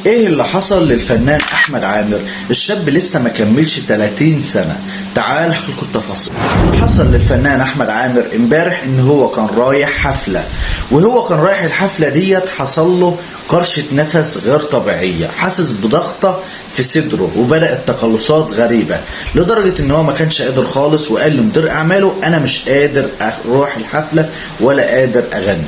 ايه اللي حصل للفنان احمد عامر؟ الشاب لسه ما كملش 30 سنة. تعال احكي لكم التفاصيل. اللي حصل للفنان احمد عامر امبارح ان هو كان رايح حفلة، وهو كان رايح الحفلة ديت حصل له قرشة نفس غير طبيعية، حاسس بضغطة في صدره وبدأت تقلصات غريبة لدرجة ان هو ما كانش قادر خالص، وقال لمدير اعماله انا مش قادر اروح الحفلة ولا قادر اغني،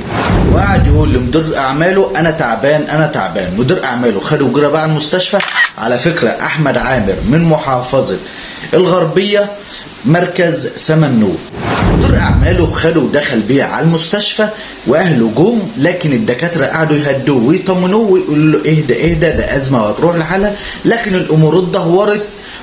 وقعد يقول لمدير اعماله انا تعبان انا تعبان. مدير اعماله خده وجرى بقى المستشفى. على فكرة احمد عامر من محافظة الغربية، مركز سمنود. مدير اعماله خده ودخل بيه على المستشفى، واهله جم، لكن الدكاتره قعدوا يهدوه ويطمنوه ويقولوا له اهدى اهدى، ده ازمه وهتروح لحالها. لكن الامور اتدهورت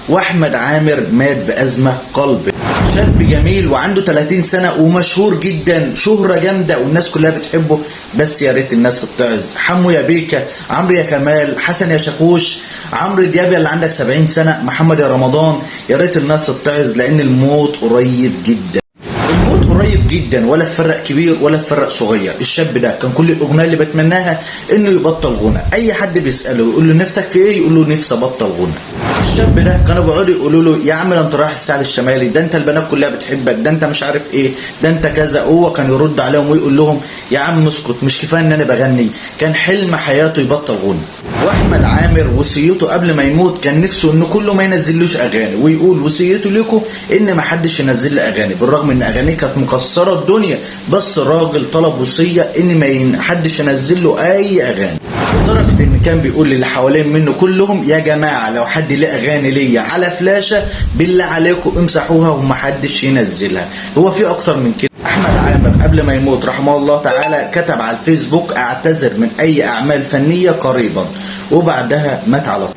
واحمد عامر مات بازمه قلب. شاب جميل وعنده 30 سنه ومشهور جدا، شهره جامده والناس كلها بتحبه، بس يا ريت الناس تتعظ. حمو يا بيكا، عمرو يا كمال، حسن يا شاكوش، عمرو دياب اللي عندك 70 سنه، محمد يا رمضان، يا ريت الناس تتعظ لان الموت قريب جدا. الموت قريب جدا، ولا تفرق كبير ولا تفرق صغير. الشاب ده كان كل الاغنيه اللي بتمناها انه يبطل غنى. اي حد بيساله يقول له نفسك في ايه، يقول له نفسي ابطل غنى. الشاب ده كانوا بيقعدوا يقولوا له يا عم انت رايح الساحل الشمالي، ده انت البنات كلها بتحبك، ده انت مش عارف ايه، ده انت كذا. هو كان يرد عليهم ويقول لهم يا عم اسكت، مش كفايه ان انا بغني؟ كان حلم حياته يبطل غنى. واحمد عامر وصيته قبل ما يموت كان نفسه ان كله ما ينزلوش اغاني، ويقول وصيته لكم ان ما حدش ينزل لي اغاني، بالرغم ان اغانيه كانت مكسره الدنيا، بس الراجل طلب وصيه ان ما حدش ينزل له اي اغاني، لدرجه ان كان بيقول للي حوالين منه كلهم يا جماعه لو حد ليه اغاني ليا على فلاشه بالله عليكم امسحوها ومحدش ينزلها. هو في اكتر من كده. احمد عامر قبل ما يموت رحمه الله تعالى كتب على الفيسبوك اعتذر من اي اعمال فنيه قريبا، وبعدها مات على طول.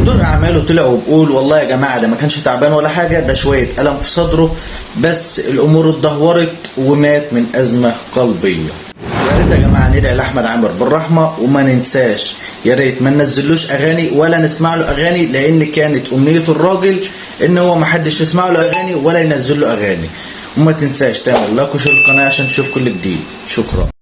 مدير اعماله طلع وبيقول والله يا جماعه ده ما كانش تعبان ولا حاجه، ده شويه الم في صدره بس، الامور اتدهورت ومات من ازمه قلبيه. يا ريت يا جماعه ندعي لاحمد عامر بالرحمه، وما ننساش يا ريت ما ننزلوش اغاني ولا نسمع له اغاني، لان كانت امنيه الراجل ان هو ما حدش يسمع له اغاني ولا ينزل له اغاني. وما تنساش تعمل لايك وشير القناه عشان تشوف كل جديد. شكرا.